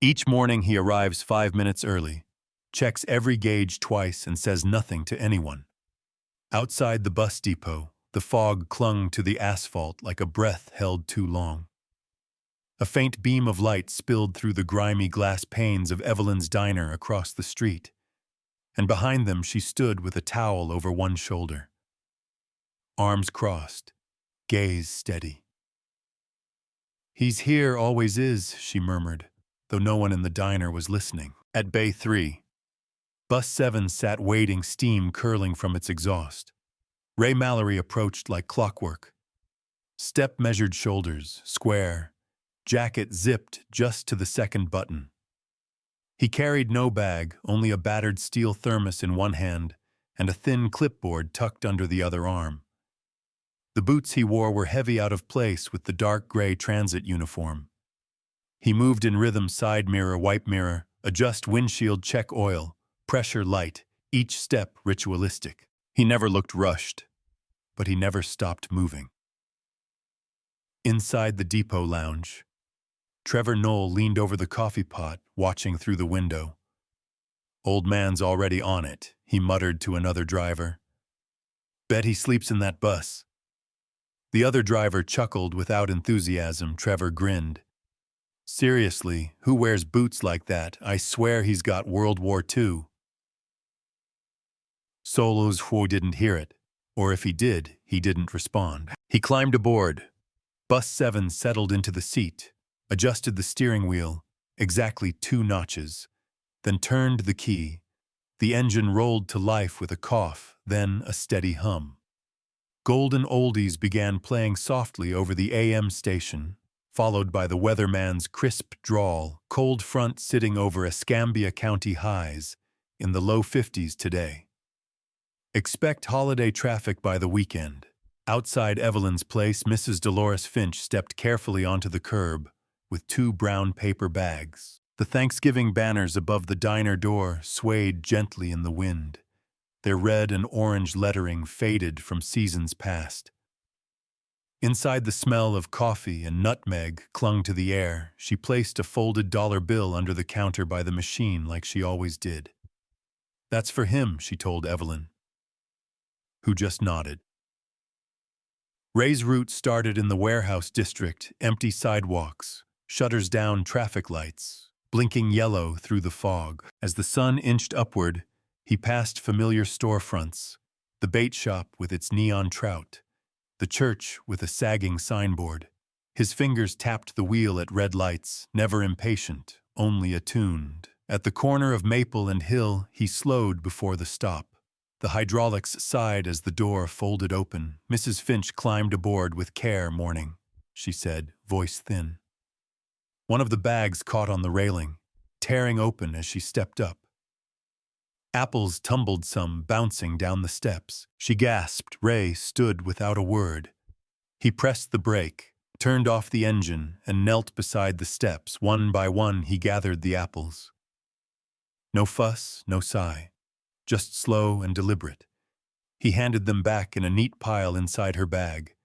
Each morning he arrives 5 minutes early, checks every gauge twice and says nothing to anyone. Outside the bus depot, the fog clung to the asphalt like a breath held too long. A faint beam of light spilled through the grimy glass panes of Evelyn's diner across the street, and behind them she stood with a towel over one shoulder. Arms crossed, gaze steady. "He's here, always is," she murmured, though no one in the diner was listening. At Bay 3, Bus 7 sat waiting, steam curling from its exhaust. Ray Mallory approached like clockwork. Step-measured shoulders, square, jacket zipped just to the second button. He carried no bag, only a battered steel thermos in one hand and a thin clipboard tucked under the other arm. The boots he wore were heavy out of place with the dark gray transit uniform. He moved in rhythm, side mirror, wipe mirror, adjust windshield, check oil, pressure light, each step ritualistic. He never looked rushed, but he never stopped moving. Inside the depot lounge, Trevor Knoll leaned over the coffee pot, watching through the window. "Old man's already on it," he muttered to another driver. "Bet he sleeps in that bus." The other driver chuckled without enthusiasm. Trevor grinned. "Seriously, who wears boots like that? I swear he's got World War II. Solos who didn't hear it, or if he did, he didn't respond. He climbed aboard. Bus 7 settled into the seat, adjusted the steering wheel, exactly 2 notches, then turned the key. The engine rolled to life with a cough, then a steady hum. Golden oldies began playing softly over the AM station, followed by the weatherman's crisp drawl, cold front sitting over Escambia County highs, in the low 50s today. Expect holiday traffic by the weekend. Outside Evelyn's place, Mrs. Dolores Finch stepped carefully onto the curb with 2 brown paper bags. The Thanksgiving banners above the diner door swayed gently in the wind. Their red and orange lettering faded from seasons past. Inside, the smell of coffee and nutmeg clung to the air. She placed a folded dollar bill under the counter by the machine like she always did. "That's for him," she told Evelyn, who just nodded. Ray's route started in the warehouse district, empty sidewalks, shutters down, traffic lights, blinking yellow through the fog. As the sun inched upward, he passed familiar storefronts, the bait shop with its neon trout, the church with a sagging signboard. His fingers tapped the wheel at red lights, never impatient, only attuned. At the corner of Maple and Hill, he slowed before the stop. The hydraulics sighed as the door folded open. "Mrs. Finch climbed aboard with care, morning," she said, voice thin. One of the bags caught on the railing, tearing open as she stepped up. Apples tumbled, some bouncing down the steps. She gasped. Ray stood without a word. He pressed the brake, turned off the engine, and knelt beside the steps. One by one he gathered the apples. No fuss, no sigh, just slow and deliberate. He handed them back in a neat pile inside her bag,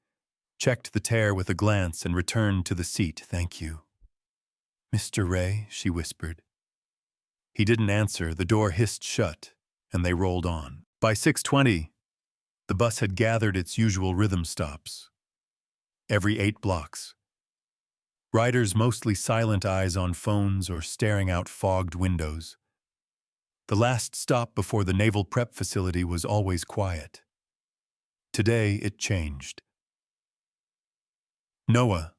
checked the tear with a glance, and returned to the seat. "Thank you." "Mr. Ray," she whispered. He didn't answer. The door hissed shut, and they rolled on. By 6:20, the bus had gathered its usual rhythm stops, every 8 blocks. Riders mostly silent, eyes on phones or staring out fogged windows. The last stop before the Naval Prep Facility was always quiet. Today it changed. Noah.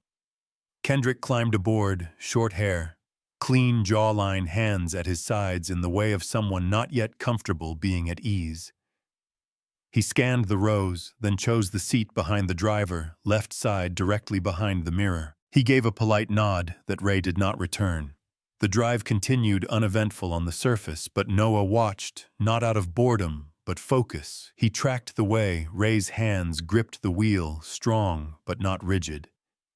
Kendrick climbed aboard, short hair, clean jawline, hands at his sides in the way of someone not yet comfortable being at ease. He scanned the rows, then chose the seat behind the driver, left side directly behind the mirror. He gave a polite nod that Ray did not return. The drive continued uneventful on the surface, but Noah watched, not out of boredom, but focus. He tracked the way. Ray's hands gripped the wheel, strong but not rigid.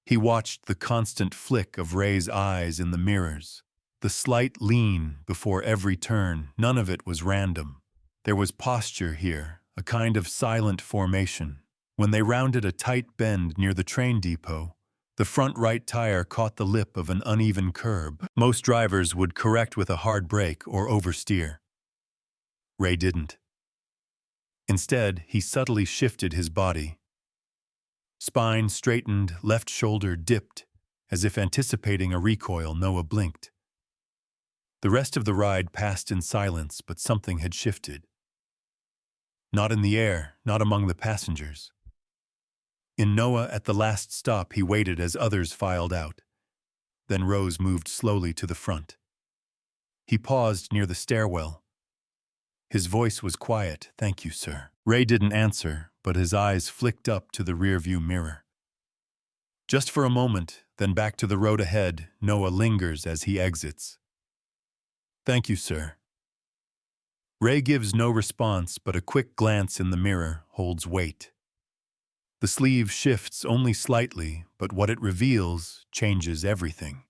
He watched the constant flick of Ray's eyes in the mirrors, the slight lean before every turn. None of it was random. There was posture here, a kind of silent formation. When they rounded a tight bend near the train depot, The front right tire caught the lip of an uneven curb. Most drivers would correct with a hard brake or oversteer. Ray didn't. Instead, he subtly shifted his body. Spine straightened, left shoulder dipped, as if anticipating a recoil. Noah blinked. The rest of the ride passed in silence, but something had shifted. Not in the air, not among the passengers. In Noah, at the last stop, he waited as others filed out. Then Rose moved slowly to the front. He paused near the stairwell. His voice was quiet. "Thank you, sir." Ray didn't answer, but his eyes flicked up to the rearview mirror. Just for a moment, then back to the road ahead. Noah lingers as he exits. "Thank you, sir." Ray gives no response, but a quick glance in the mirror holds weight. The sleeve shifts only slightly, but what it reveals changes everything.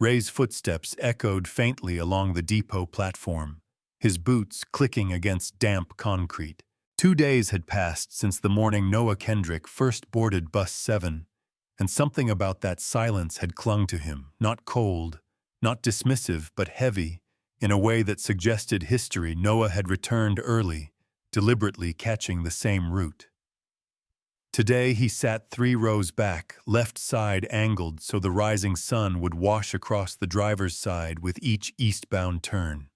Ray's footsteps echoed faintly along the depot platform, his boots clicking against damp concrete. 2 days had passed since the morning Noah Kendrick first boarded Bus 7, and something about that silence had clung to him, not cold, not dismissive, but heavy, in a way that suggested history. Noah had returned early, deliberately catching the same route. Today he sat 3 rows back, left side angled so the rising sun would wash across the driver's side with each eastbound turn.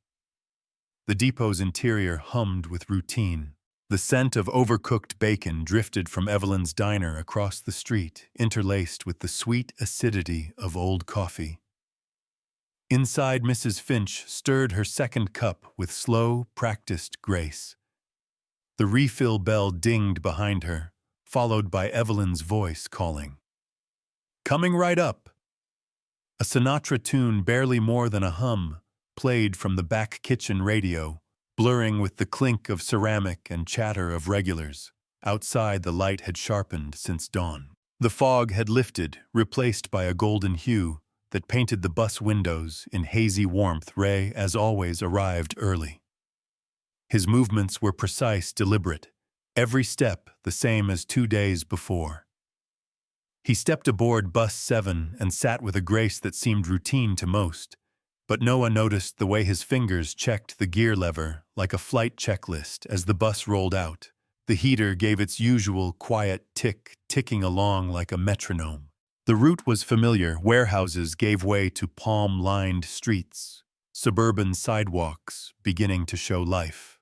The depot's interior hummed with routine. The scent of overcooked bacon drifted from Evelyn's diner across the street, interlaced with the sweet acidity of old coffee. Inside, Mrs. Finch stirred her second cup with slow, practiced grace. The refill bell dinged behind her, followed by Evelyn's voice calling, "Coming right up." A Sinatra tune, barely more than a hum, played from the back kitchen radio, blurring with the clink of ceramic and chatter of regulars. Outside, the light had sharpened since dawn. The fog had lifted, replaced by a golden hue that painted the bus windows in hazy warmth. Ray, as always, arrived early. His movements were precise, deliberate, every step the same as 2 days before. He stepped aboard Bus 7 and sat with a grace that seemed routine to most, but Noah noticed the way his fingers checked the gear lever like a flight checklist as the bus rolled out. The heater gave its usual quiet tick, ticking along like a metronome. The route was familiar. Warehouses gave way to palm-lined streets, suburban sidewalks beginning to show life.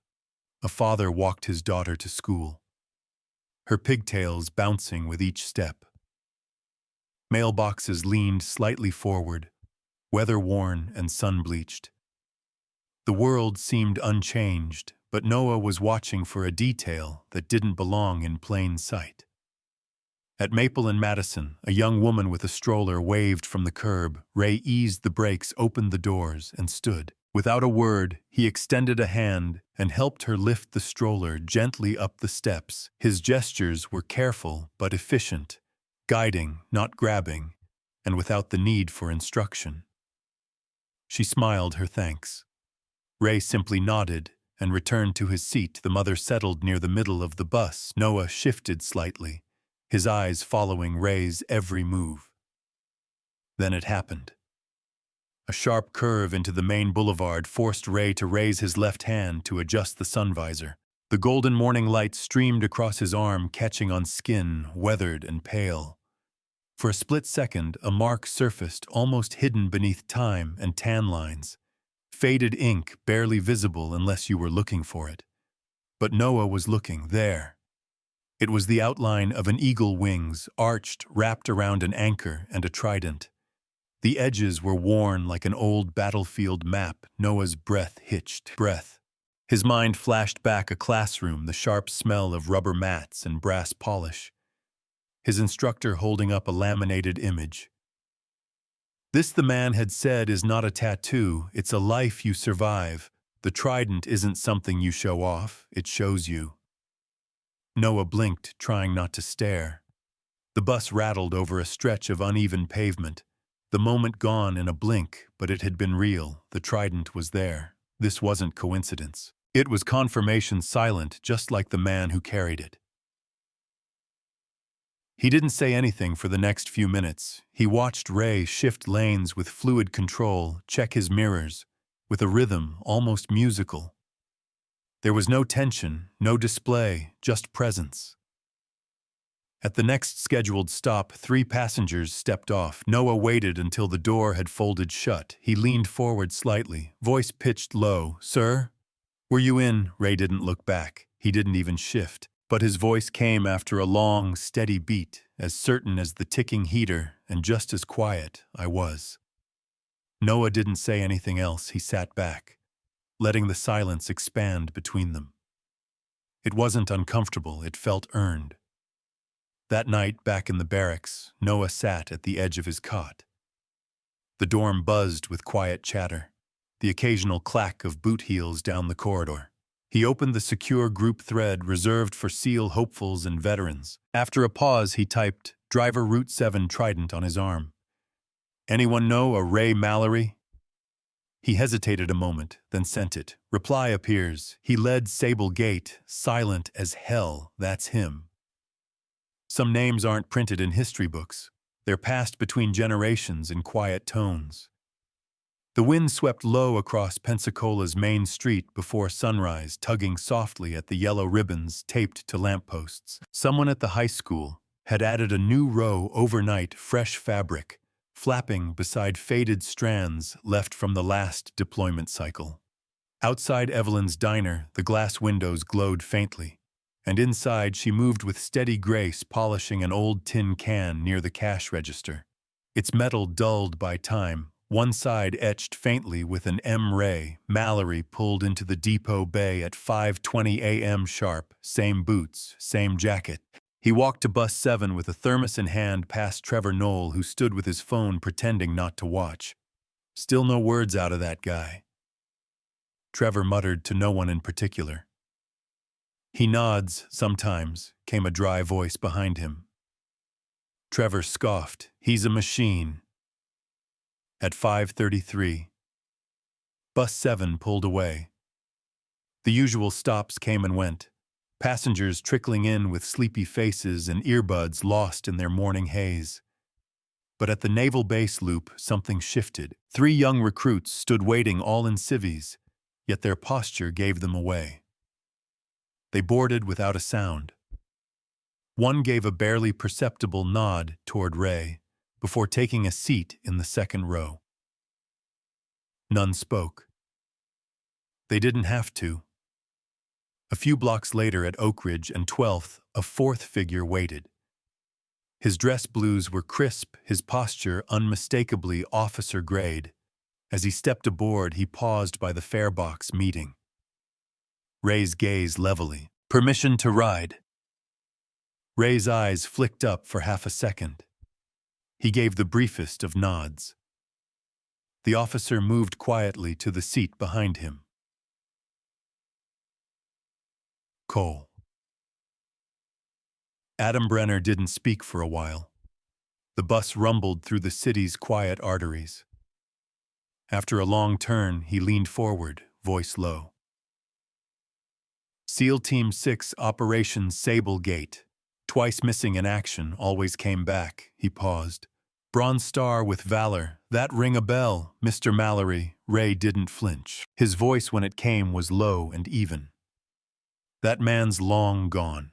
A father walked his daughter to school, her pigtails bouncing with each step. Mailboxes leaned slightly forward, weather-worn and sun-bleached. The world seemed unchanged, but Noah was watching for a detail that didn't belong in plain sight. At Maple and Madison, a young woman with a stroller waved from the curb. Ray eased the brakes, opened the doors, and stood. Without a word, he extended a hand and helped her lift the stroller gently up the steps. His gestures were careful but efficient, guiding, not grabbing, and without the need for instruction. She smiled her thanks. Ray simply nodded and returned to his seat. The mother settled near the middle of the bus. Noah shifted slightly, his eyes following Ray's every move. Then it happened. A sharp curve into the main boulevard forced Ray to raise his left hand to adjust the sun visor. The golden morning light streamed across his arm, catching on skin, weathered and pale. For a split second, a mark surfaced, almost hidden beneath time and tan lines. Faded ink, barely visible unless you were looking for it. But Noah was looking there. It was the outline of an eagle wings, arched, wrapped around an anchor and a trident. The edges were worn like an old battlefield map. Noah's breath hitched. His mind flashed back a classroom, the sharp smell of rubber mats and brass polish. His instructor holding up a laminated image. "This," the man had said, "is not a tattoo, it's a life you survive. The trident isn't something you show off, it shows you." Noah blinked, trying not to stare. The bus rattled over a stretch of uneven pavement. The moment gone in a blink, but it had been real. The trident was there. This wasn't coincidence. It was confirmation, silent, just like the man who carried it. He didn't say anything for the next few minutes. He watched Ray shift lanes with fluid control, check his mirrors, with a rhythm almost musical. There was no tension, no display, just presence. At the next scheduled stop, 3 passengers stepped off. Noah waited until the door had folded shut. He leaned forward slightly, voice pitched low. "Sir? Were you in?" Ray didn't look back. He didn't even shift. But his voice came after a long, steady beat, as certain as the ticking heater, and just as quiet. "I was." Noah didn't say anything else. He sat back, letting the silence expand between them. It wasn't uncomfortable. It felt earned. That night, back in the barracks, Noah sat at the edge of his cot. The dorm buzzed with quiet chatter, the occasional clack of boot heels down the corridor. He opened the secure group thread reserved for SEAL hopefuls and veterans. After a pause, he typed, "Driver Route 7 Trident" on his arm. "Anyone know a Ray Mallory?" He hesitated a moment, then sent it. Reply appears. "He led Sable Gate, silent as hell. That's him." Some names aren't printed in history books. They're passed between generations in quiet tones. The wind swept low across Pensacola's main street before sunrise, tugging softly at the yellow ribbons taped to lampposts. Someone at the high school had added a new row overnight, fresh fabric, flapping beside faded strands left from the last deployment cycle. Outside Evelyn's diner, the glass windows glowed faintly, and inside she moved with steady grace, polishing an old tin can near the cash register. Its metal dulled by time, one side etched faintly with an M. Ray. Mallory pulled into the depot bay at 5:20 a.m. sharp, same boots, same jacket. He walked to bus 7 with a thermos in hand past Trevor Knoll, who stood with his phone pretending not to watch. "Still no words out of that guy." Trevor muttered to no one in particular. "He nods, sometimes," came a dry voice behind him. Trevor scoffed. "He's a machine." At 5:33, bus 7 pulled away. The usual stops came and went, passengers trickling in with sleepy faces and earbuds lost in their morning haze. But at the naval base loop, something shifted. 3 young recruits stood waiting, all in civvies, yet their posture gave them away. They boarded without a sound. One gave a barely perceptible nod toward Ray before taking a seat in the second row. None spoke. They didn't have to. A few blocks later at Oak Ridge and 12th, a 4th figure waited. His dress blues were crisp, his posture unmistakably officer grade. As he stepped aboard, he paused by the fare box meeting. Ray's gaze levelly. "Permission to ride." Ray's eyes flicked up for half a second. He gave the briefest of nods. The officer moved quietly to the seat behind him. Cole. Adam Brenner didn't speak for a while. The bus rumbled through the city's quiet arteries. After a long turn, he leaned forward, voice low. "SEAL Team 6, Operation Sable Gate. Twice missing in action, always came back." He paused. "Bronze Star with Valor. That ring a bell, Mr. Mallory." Ray didn't flinch. His voice, when it came, was low and even. "That man's long gone."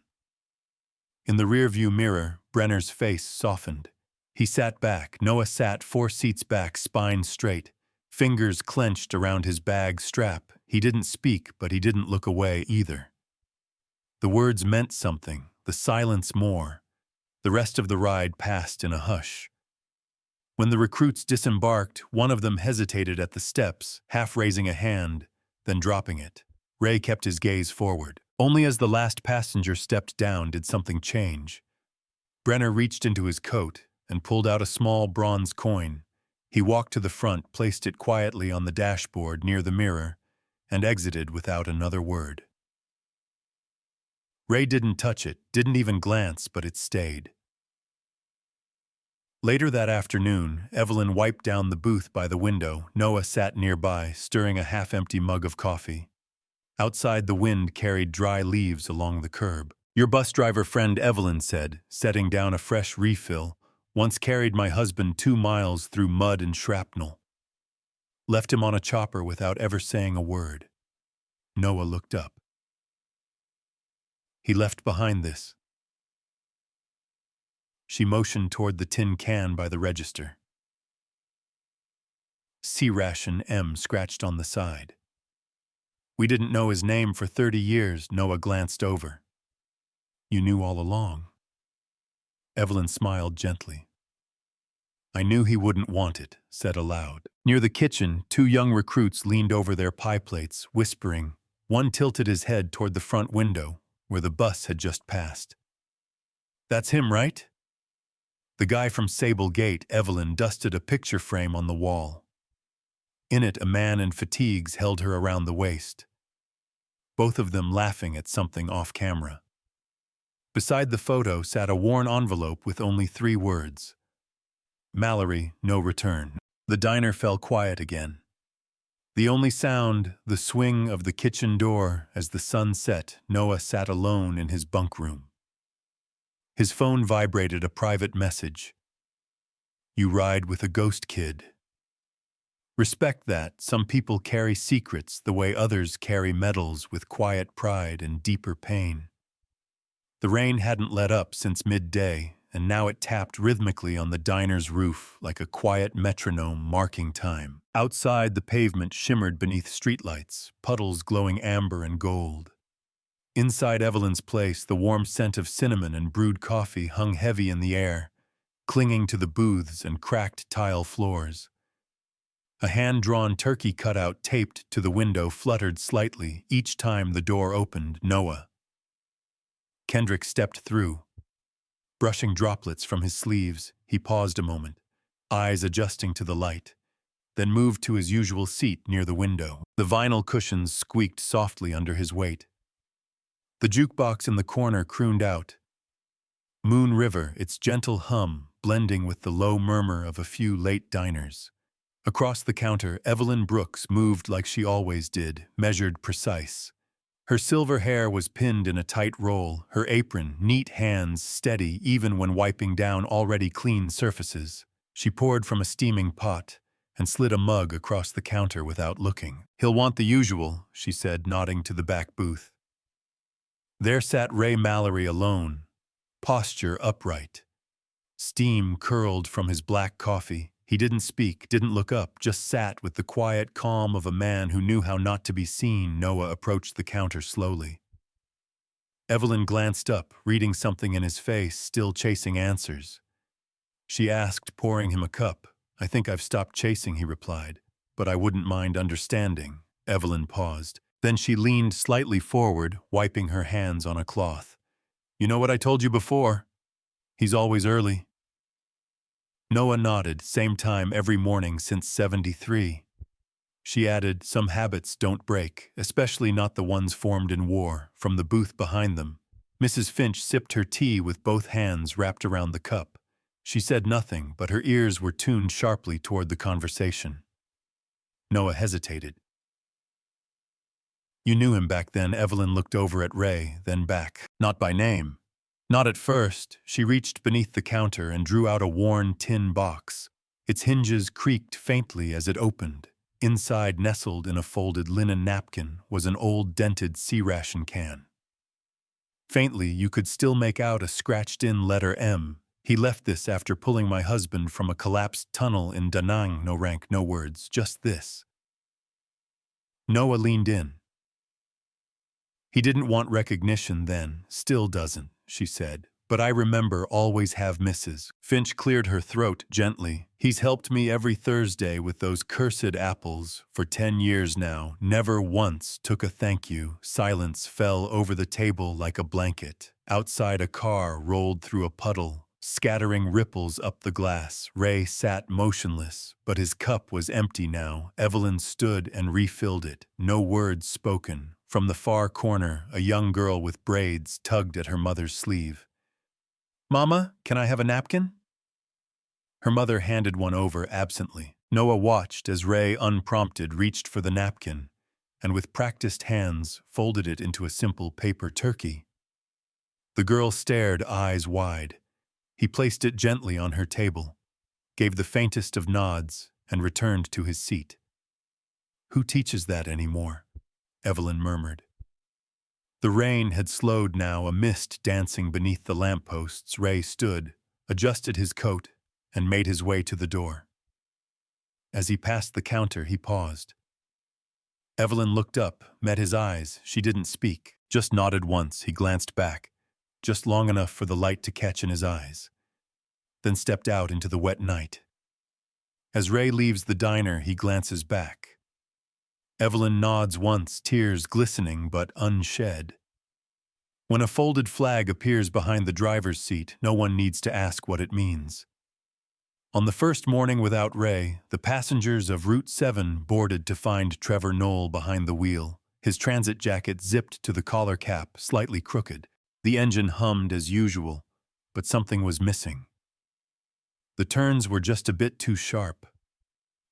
In the rearview mirror, Brenner's face softened. He sat back. Noah sat 4 seats back, spine straight, fingers clenched around his bag strap. He didn't speak, but he didn't look away either. The words meant something, the silence more. The rest of the ride passed in a hush. When the recruits disembarked, one of them hesitated at the steps, half raising a hand, then dropping it. Ray kept his gaze forward. Only as the last passenger stepped down did something change. Brenner reached into his coat and pulled out a small bronze coin. He walked to the front, placed it quietly on the dashboard near the mirror, and exited without another word. Ray didn't touch it, didn't even glance, but it stayed. Later that afternoon, Evelyn wiped down the booth by the window. Noah sat nearby, stirring a half-empty mug of coffee. Outside, the wind carried dry leaves along the curb. Your bus driver friend Evelyn said, setting down a fresh refill, once carried my husband 2 miles through mud and shrapnel. Left him on a chopper without ever saying a word. Noah looked up. He left behind this. She motioned toward the tin can by the register. C-Ration M scratched on the side. We didn't know his name for 30 years, Noah glanced over. You knew all along. Evelyn smiled gently. I knew he wouldn't want it, said aloud. Near the kitchen, 2 young recruits leaned over their pie plates, whispering. One tilted his head toward the front window, where the bus had just passed. That's him, right? The guy from Sable Gate. Evelyn dusted a picture frame on the wall. In it, a man in fatigues held her around the waist. Both of them laughing at something off camera. Beside the photo sat a worn envelope with only 3 words. Mallory, no return. The diner fell quiet again. The only sound, the swing of the kitchen door as the sun set. Noah sat alone in his bunk room. His phone vibrated a private message. You ride with a ghost kid. Respect that. Some people carry secrets the way others carry medals with quiet pride and deeper pain. The rain hadn't let up since midday, and now it tapped rhythmically on the diner's roof like a quiet metronome marking time. Outside, the pavement shimmered beneath streetlights, puddles glowing amber and gold. Inside Evelyn's place, the warm scent of cinnamon and brewed coffee hung heavy in the air, clinging to the booths and cracked tile floors. A hand-drawn turkey cutout taped to the window fluttered slightly each time the door opened. Noah. Kendrick stepped through. Brushing droplets from his sleeves, he paused a moment, eyes adjusting to the light, then moved to his usual seat near the window. The vinyl cushions squeaked softly under his weight. The jukebox in the corner crooned out. Moon River, its gentle hum blending with the low murmur of a few late diners. Across the counter, Evelyn Brooks moved like she always did, measured, precise. Her silver hair was pinned in a tight roll, her apron, neat hands steady even when wiping down already clean surfaces. She poured from a steaming pot and slid a mug across the counter without looking. He'll want the usual, she said, nodding to the back booth. There sat Ray Mallory alone, posture upright. Steam curled from his black coffee. He didn't speak, didn't look up, just sat with the quiet calm of a man who knew how not to be seen. Noah approached the counter slowly. Evelyn glanced up, reading something in his face, still chasing answers. She asked, pouring him a cup. I think I've stopped chasing, he replied, but I wouldn't mind understanding. Evelyn paused. Then she leaned slightly forward, wiping her hands on a cloth. You know what I told you before? He's always early. Noah nodded, same time every morning since '73. She added, some habits don't break, especially not the ones formed in war. From the booth behind them, Mrs. Finch sipped her tea with both hands wrapped around the cup. She said nothing, but her ears were tuned sharply toward the conversation. Noah hesitated. You knew him back then. Evelyn looked over at Ray, then back. Not by name. Not at first. She reached beneath the counter and drew out a worn tin box. Its hinges creaked faintly as it opened. Inside, nestled in a folded linen napkin, was an old dented C-Ration can. Faintly, you could still make out a scratched-in letter M. He left this after pulling my husband from a collapsed tunnel in Da Nang. No rank, no words, just this. Noah leaned in. He didn't want recognition then, still doesn't, she said. But I remember always have misses. Finch cleared her throat gently. He's helped me every Thursday with those cursed apples for 10 years now. Never once took a thank you. Silence fell over the table like a blanket. Outside, a car rolled through a puddle, scattering ripples up the glass. Ray sat motionless, but his cup was empty now. Evelyn stood and refilled it. No words spoken. From the far corner, a young girl with braids tugged at her mother's sleeve. Mama, can I have a napkin? Her mother handed one over absently. Noah watched as Ray, unprompted, reached for the napkin and with practiced hands folded it into a simple paper turkey. The girl stared, eyes wide. He placed it gently on her table, gave the faintest of nods, and returned to his seat. "Who teaches that anymore?" Evelyn murmured. The rain had slowed now, a mist dancing beneath the lampposts. Ray stood, adjusted his coat, and made his way to the door. As he passed the counter, he paused. Evelyn looked up, met his eyes. She didn't speak, just nodded once. He glanced back, just long enough for the light to catch in his eyes, then stepped out into the wet night. As Ray leaves the diner, he glances back. Evelyn nods once, tears glistening but unshed. When a folded flag appears behind the driver's seat, no one needs to ask what it means. On the first morning without Ray, the passengers of Route 7 boarded to find Trevor Knoll behind the wheel, his transit jacket zipped to the collar cap, slightly crooked. The engine hummed as usual, but something was missing. The turns were just a bit too sharp.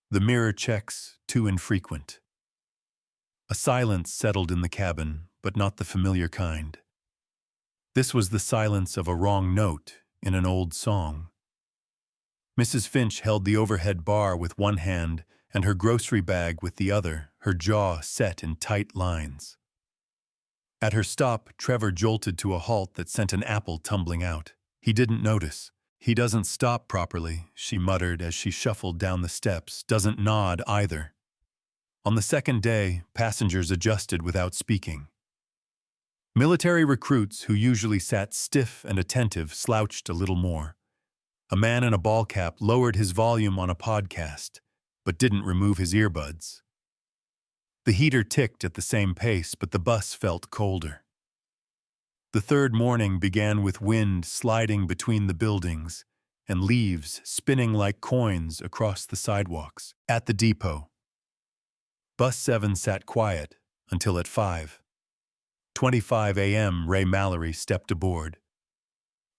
The mirror checks too infrequent. A silence settled in the cabin, but not the familiar kind. This was the silence of a wrong note in an old song. Mrs. Finch held the overhead bar with one hand and her grocery bag with the other, her jaw set in tight lines. At her stop, Trevor jolted to a halt that sent an apple tumbling out. He didn't notice. "He doesn't stop properly," she muttered as she shuffled down the steps, "doesn't nod either." On the second day, passengers adjusted without speaking. Military recruits who usually sat stiff and attentive slouched a little more. A man in a ball cap lowered his volume on a podcast, but didn't remove his earbuds. The heater ticked at the same pace, but the bus felt colder. The third morning began with wind sliding between the buildings and leaves spinning like coins across the sidewalks. At the depot, Bus 7 sat quiet until at 5:25 a.m. Ray Mallory stepped aboard.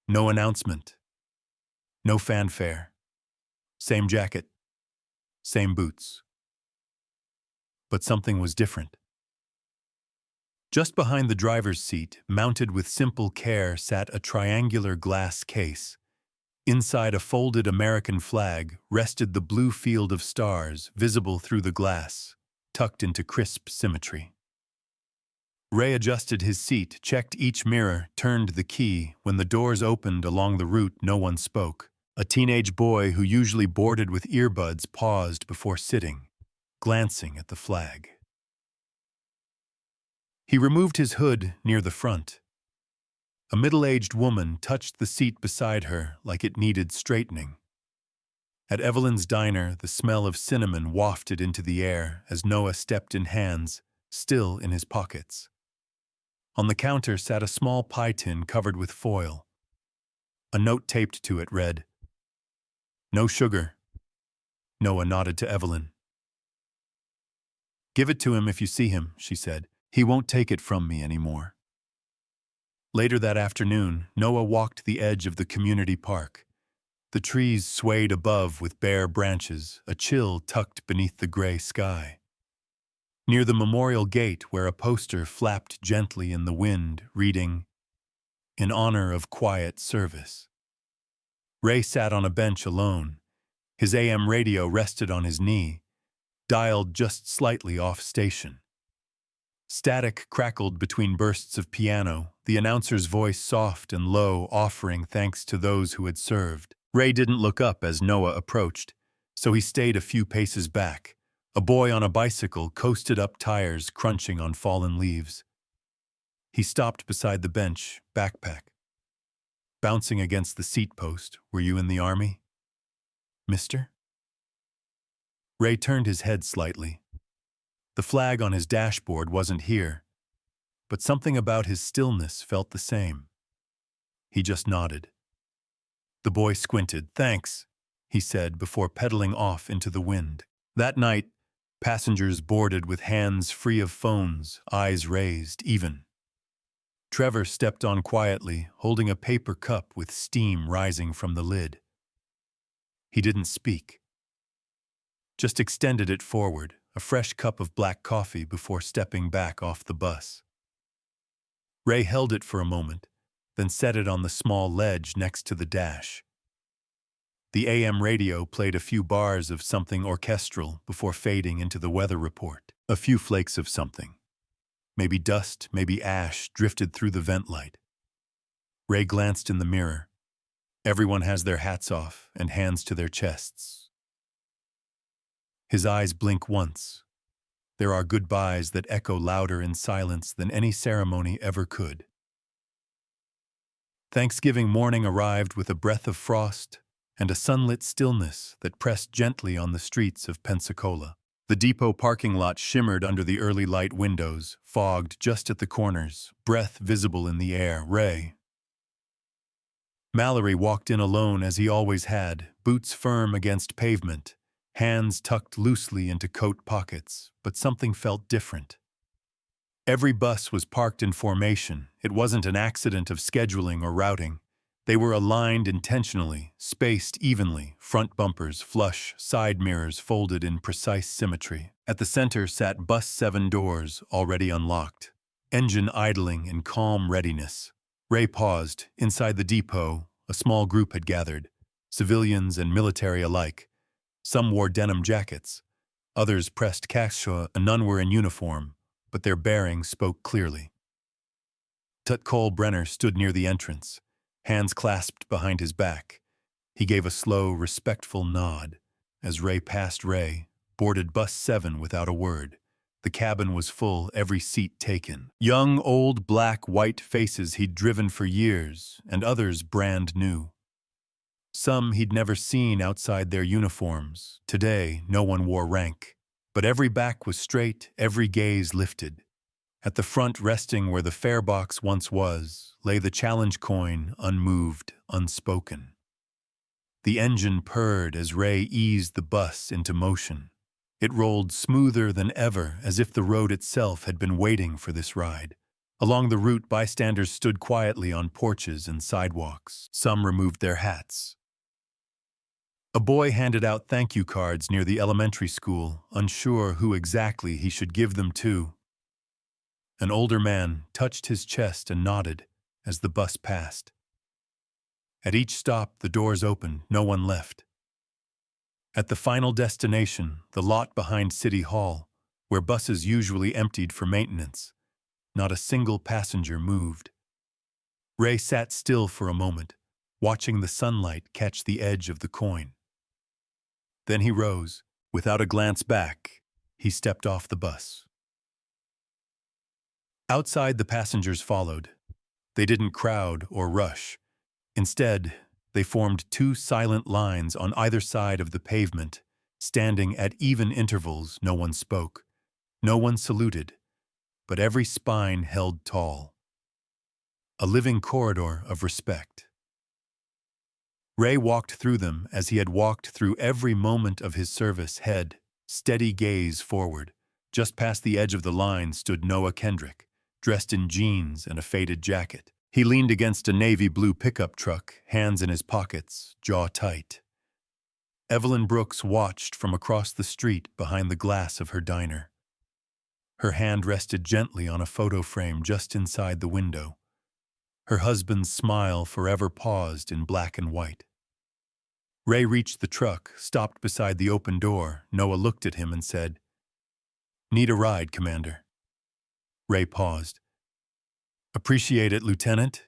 No announcement. No fanfare. Same jacket. Same boots. But something was different. Just behind the driver's seat, mounted with simple care, sat a triangular glass case. Inside a folded American flag rested the blue field of stars, visible through the glass, tucked into crisp symmetry. Ray adjusted his seat, checked each mirror, turned the key. When the doors opened along the route, no one spoke. A teenage boy who usually boarded with earbuds paused before sitting, glancing at the flag. He removed his hood near the front. A middle-aged woman touched the seat beside her like it needed straightening. At Evelyn's diner, the smell of cinnamon wafted into the air as Noah stepped in, hands still in his pockets. On the counter sat a small pie tin covered with foil. A note taped to it read, "No sugar." Noah nodded to Evelyn. "Give it to him if you see him," she said. "He won't take it from me anymore." Later that afternoon, Noah walked the edge of the community park. The trees swayed above with bare branches, a chill tucked beneath the gray sky. Near the memorial gate, where a poster flapped gently in the wind, reading, "In honor of quiet service." Ray sat on a bench alone. His AM radio rested on his knee, dialed just slightly off station. Static crackled between bursts of piano, the announcer's voice soft and low, offering thanks to those who had served. Ray didn't look up as Noah approached, so he stayed a few paces back. A boy on a bicycle coasted up, tires crunching on fallen leaves. He stopped beside the bench, backpack bouncing against the seat post. "Were you in the army, mister?" Ray turned his head slightly. The flag on his dashboard wasn't here, but something about his stillness felt the same. He just nodded. The boy squinted. "Thanks," he said before pedaling off into the wind. That night, passengers boarded with hands free of phones, eyes raised, even. Trevor stepped on quietly, holding a paper cup with steam rising from the lid. He didn't speak, just extended it forward, a fresh cup of black coffee, before stepping back off the bus. Ray held it for a moment, then set it on the small ledge next to the dash. The AM radio played a few bars of something orchestral before fading into the weather report. A few flakes of something. Maybe dust, maybe ash, drifted through the vent light. Ray glanced in the mirror. Everyone has their hats off and hands to their chests. His eyes blink once. There are goodbyes that echo louder in silence than any ceremony ever could. Thanksgiving morning arrived with a breath of frost and a sunlit stillness that pressed gently on the streets of Pensacola. The depot parking lot shimmered under the early light windows, fogged just at the corners, breath visible in the air. Ray. Mallory walked in alone as he always had, boots firm against pavement, hands tucked loosely into coat pockets, but something felt different. Every bus was parked in formation. It wasn't an accident of scheduling or routing. They were aligned intentionally, spaced evenly, front bumpers flush, side mirrors folded in precise symmetry. At the center sat Bus 7 doors, already unlocked, engine idling in calm readiness. Ray paused. Inside the depot, a small group had gathered, civilians and military alike. Some wore denim jackets, others pressed cashua, and none were in uniform, but their bearing spoke clearly. Tut Cole Brenner stood near the entrance, hands clasped behind his back. He gave a slow, respectful nod as Ray passed Ray, boarded Bus 7 without a word. The cabin was full, every seat taken. Young, old, black, white faces he'd driven for years, and others brand new. Some he'd never seen outside their uniforms. Today, no one wore rank. But every back was straight, every gaze lifted. At the front, resting where the fare box once was, lay the challenge coin, unmoved, unspoken. The engine purred as Ray eased the bus into motion. It rolled smoother than ever, as if the road itself had been waiting for this ride. Along the route, bystanders stood quietly on porches and sidewalks. Some removed their hats. A boy handed out thank you cards near the elementary school, unsure who exactly he should give them to. An older man touched his chest and nodded as the bus passed. At each stop, the doors opened, no one left. At the final destination, the lot behind City Hall, where buses usually emptied for maintenance, not a single passenger moved. Ray sat still for a moment, watching the sunlight catch the edge of the coin. Then he rose. Without a glance back, he stepped off the bus. Outside, the passengers followed. They didn't crowd or rush. Instead, they formed two silent lines on either side of the pavement, standing at even intervals. No one spoke. No one saluted, but every spine held tall. A living corridor of respect. Ray walked through them as he had walked through every moment of his service, head, steady gaze forward. Just past the edge of the line stood Noah Kendrick, dressed in jeans and a faded jacket. He leaned against a navy blue pickup truck, hands in his pockets, jaw tight. Evelyn Brooks watched from across the street behind the glass of her diner. Her hand rested gently on a photo frame just inside the window. Her husband's smile forever paused in black and white. Ray reached the truck, stopped beside the open door. Noah looked at him and said, "Need a ride, Commander." Ray paused. "Appreciate it, Lieutenant."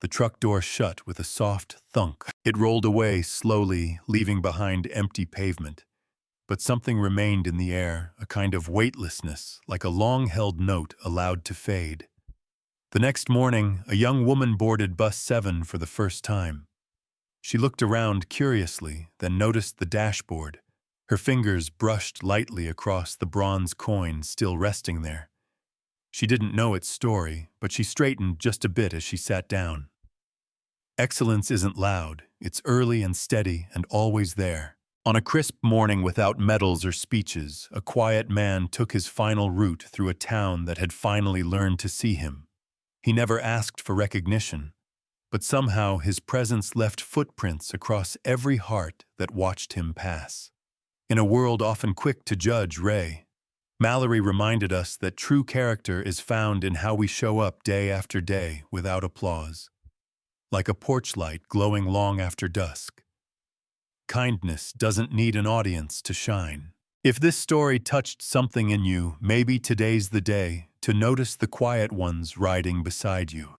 The truck door shut with a soft thunk. It rolled away slowly, leaving behind empty pavement. But something remained in the air, a kind of weightlessness, like a long-held note allowed to fade. The next morning, a young woman boarded Bus 7 for the first time. She looked around curiously, then noticed the dashboard. Her fingers brushed lightly across the bronze coin still resting there. She didn't know its story, but she straightened just a bit as she sat down. Excellence isn't loud, it's early and steady and always there. On a crisp morning without medals or speeches, a quiet man took his final route through a town that had finally learned to see him. He never asked for recognition, but somehow his presence left footprints across every heart that watched him pass. In a world often quick to judge, Ray, Mallory reminded us that true character is found in how we show up day after day without applause, like a porch light glowing long after dusk. Kindness doesn't need an audience to shine. If this story touched something in you, maybe today's the day to notice the quiet ones riding beside you.